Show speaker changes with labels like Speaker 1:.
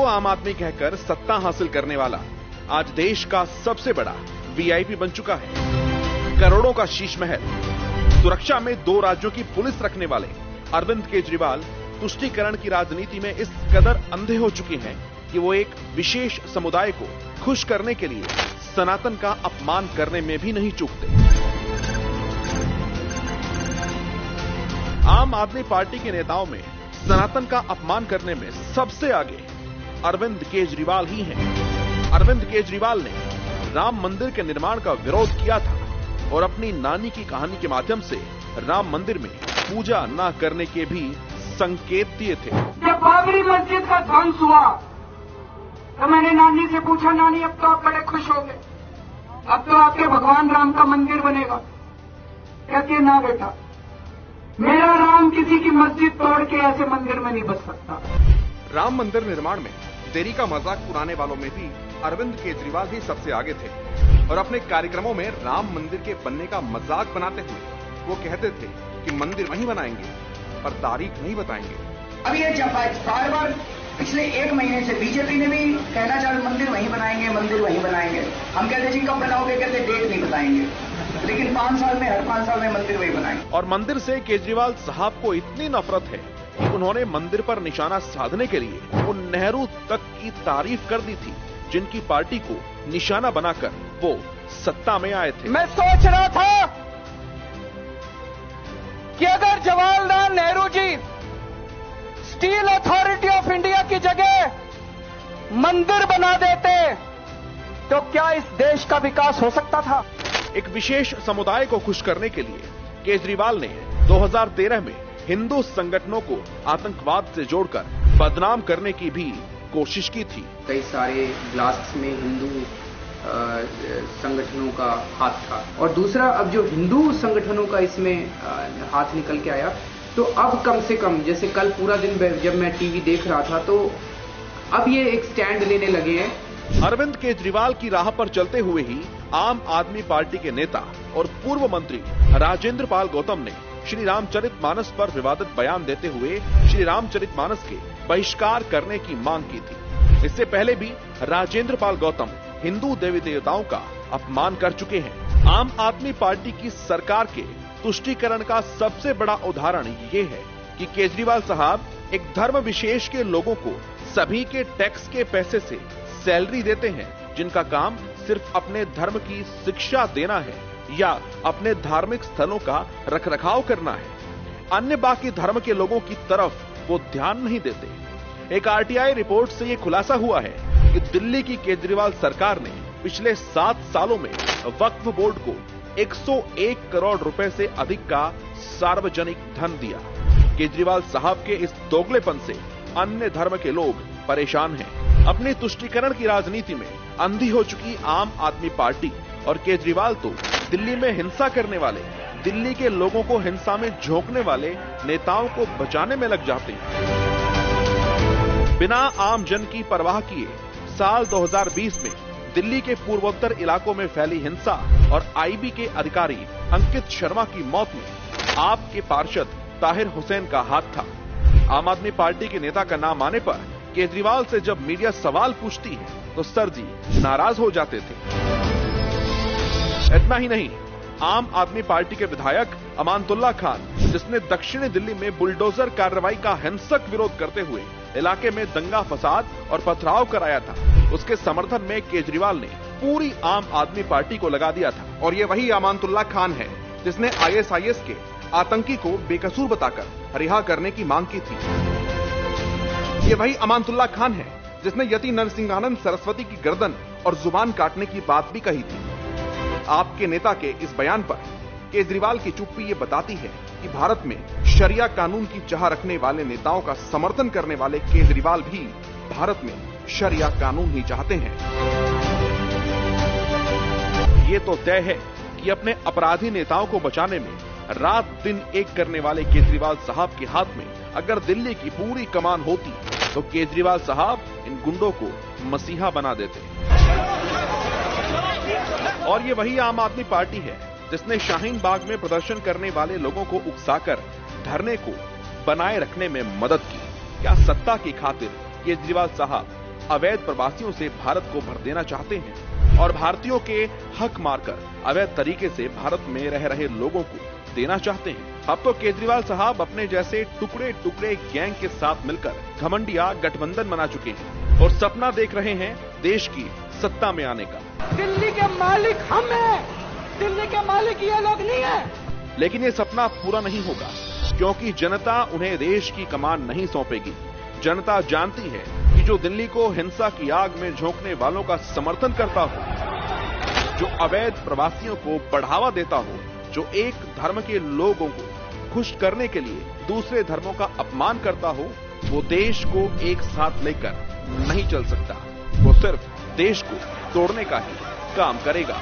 Speaker 1: आम आदमी कहकर सत्ता हासिल करने वाला आज देश का सबसे बड़ा वीआईपी बन चुका है। करोड़ों का शीश महल, सुरक्षा में 2 राज्यों की पुलिस रखने वाले अरविंद केजरीवाल तुष्टीकरण की राजनीति में इस कदर अंधे हो चुके हैं कि वो एक विशेष समुदाय को खुश करने के लिए सनातन का अपमान करने में भी नहीं चूकते। आम आदमी पार्टी के नेताओं में सनातन का अपमान करने में सबसे आगे अरविंद केजरीवाल ही हैं। अरविंद केजरीवाल ने राम मंदिर के निर्माण का विरोध किया था और अपनी नानी की कहानी के माध्यम से राम मंदिर में पूजा न करने के भी संकेत दिए थे।
Speaker 2: जब बाबरी मस्जिद का ध्वंस हुआ तो मैंने नानी से पूछा, नानी अब तो आप बड़े खुश हो गए, अब तो आपके भगवान राम का मंदिर बनेगा। कहती है, ना बेटा, मेरा राम किसी की मस्जिद तोड़ के ऐसे मंदिर में नहीं बस सकता।
Speaker 1: राम मंदिर निर्माण में देरी का मजाक उड़ाने वालों में भी अरविंद केजरीवाल ही सबसे आगे थे और अपने कार्यक्रमों में राम मंदिर के बनने का मजाक बनाते हुए वो कहते थे कि मंदिर वहीं बनाएंगे पर तारीख नहीं बताएंगे।
Speaker 3: अब ये बार बार पिछले 1 महीने से बीजेपी ने भी कहना चाहे मंदिर वहीं बनाएंगे, मंदिर वहीं बनाएंगे। हम कहते जी कब बनाओगे, कहते डेट नहीं बताएंगे, लेकिन 5 साल में, हर 5 साल में मंदिर वहीं बनाएंगे।
Speaker 1: और मंदिर से केजरीवाल साहब को इतनी नफरत है कि उन्होंने मंदिर पर निशाना साधने के लिए उन नेहरू तक की तारीफ कर दी थी जिनकी पार्टी को निशाना बनाकर वो सत्ता में आए थे।
Speaker 2: मैं सोच रहा था कि अगर Jawaharlal Nehru ji steel authority of India की जगह मंदिर बना देते तो क्या इस देश का विकास हो सकता था?
Speaker 1: एक विशेष समुदाय को खुश करने के लिए केजरीवाल ने 2013 में हिंदू संगठनों को आतंकवाद से जोड़कर बदनाम करने की भी कोशिश की थी।
Speaker 4: कई सारे ब्लास्ट्स में हिंदू संगठनों का हाथ था और दूसरा अब जो हिंदू संगठनों का इसमें हाथ निकल के आया, तो अब कम से कम, जैसे कल पूरा दिन जब मैं टीवी देख रहा था तो अब ये एक स्टैंड लेने लगे हैं।
Speaker 1: अरविंद केजरीवाल की राह पर चलते हुए ही आम आदमी पार्टी के नेता और पूर्व मंत्री राजेंद्र पाल गौतम ने श्री रामचरितमानस पर विवादित बयान देते हुए श्री रामचरितमानस के बहिष्कार करने की मांग की थी। इससे पहले भी राजेंद्र पाल गौतम हिंदू देवी देवताओं का अपमान कर चुके हैं। आम आदमी पार्टी की सरकार के तुष्टीकरण का सबसे बड़ा उदाहरण ये है कि केजरीवाल साहब एक धर्म विशेष के लोगों को सभी के टैक्स के पैसे से सैलरी देते हैं जिनका काम सिर्फ अपने धर्म की शिक्षा देना है या अपने धार्मिक स्थलों का रखरखाव करना है। अन्य बाकी धर्म के लोगों की तरफ वो ध्यान नहीं देते। एक आरटीआई रिपोर्ट से ये खुलासा हुआ है कि दिल्ली की केजरीवाल सरकार ने पिछले 7 सालों में वक्फ बोर्ड को 101 करोड़ रुपए से अधिक का सार्वजनिक धन दिया। केजरीवाल साहब के इस दोगलेपन से अन्य धर्म के लोग परेशान हैं। अपनी तुष्टीकरण की राजनीति में अंधी हो चुकी आम आदमी पार्टी और केजरीवाल तो दिल्ली में हिंसा करने वाले, दिल्ली के लोगों को हिंसा में झोंकने वाले नेताओं को बचाने में लग जाते हैं। बिना आम जन की परवाह किए साल 2020 में दिल्ली के पूर्वोत्तर इलाकों में फैली हिंसा और आईबी के अधिकारी अंकित शर्मा की मौत में आपके पार्षद ताहिर हुसैन का हाथ था। आम आदमी पार्टी के नेता का नाम आने पर केजरीवाल से जब मीडिया सवाल पूछती है तो सर जी नाराज हो जाते थे। इतना ही नहीं, आम आदमी पार्टी के विधायक अमानतुल्लाह खान, जिसने दक्षिणी दिल्ली में बुलडोजर कार्रवाई का हिंसक विरोध करते हुए इलाके में दंगा फसाद और पथराव कराया था, उसके समर्थन में केजरीवाल ने पूरी आम आदमी पार्टी को लगा दिया था। और ये वही अमानतुल्लाह खान है जिसने आईएसआईएस के आतंकी को बेकसूर बताकर रिहा करने की मांग की थी। ये वही अमानतुल्लाह खान है जिसने यति नरसिंहानंद सरस्वती की गर्दन और जुबान काटने की बात भी कही थी। आपके नेता के इस बयान पर केजरीवाल की चुप्पी ये बताती है कि भारत में शरिया कानून की चाह रखने वाले नेताओं का समर्थन करने वाले केजरीवाल भी भारत में शरिया कानून ही चाहते हैं। ये तो तय है कि अपने अपराधी नेताओं को बचाने में रात दिन एक करने वाले केजरीवाल साहब के हाथ में अगर दिल्ली की पूरी कमान होती तो केजरीवाल साहब इन गुंडों को मसीहा बना देते। और ये वही आम आदमी पार्टी है जिसने शाहीन बाग में प्रदर्शन करने वाले लोगों को उकसाकर धरने को बनाए रखने में मदद की। क्या सत्ता की खातिर केजरीवाल साहब अवैध प्रवासियों से भारत को भर देना चाहते हैं और भारतीयों के हक मारकर अवैध तरीके से भारत में रह रहे लोगों को देना चाहते हैं। अब तो केजरीवाल साहब अपने जैसे टुकड़े टुकड़े गैंग के साथ मिलकर घमंडिया गठबंधन बना चुके हैं और सपना देख रहे हैं देश की सत्ता में आने का।
Speaker 2: दिल्ली के मालिक हम हैं, दिल्ली के मालिक ये लोग नहीं है।
Speaker 1: लेकिन ये सपना पूरा नहीं होगा, क्योंकि जनता उन्हें देश की कमान नहीं सौंपेगी। जनता जानती है कि जो दिल्ली को हिंसा की आग में झोंकने वालों का समर्थन करता हो, जो अवैध प्रवासियों को बढ़ावा देता हो, जो एक धर्म के लोगों को खुश करने के लिए दूसरे धर्मों का अपमान करता हो, वो देश को एक साथ लेकर नहीं चल सकता। वो सिर्फ देश को तोड़ने का ही काम करेगा।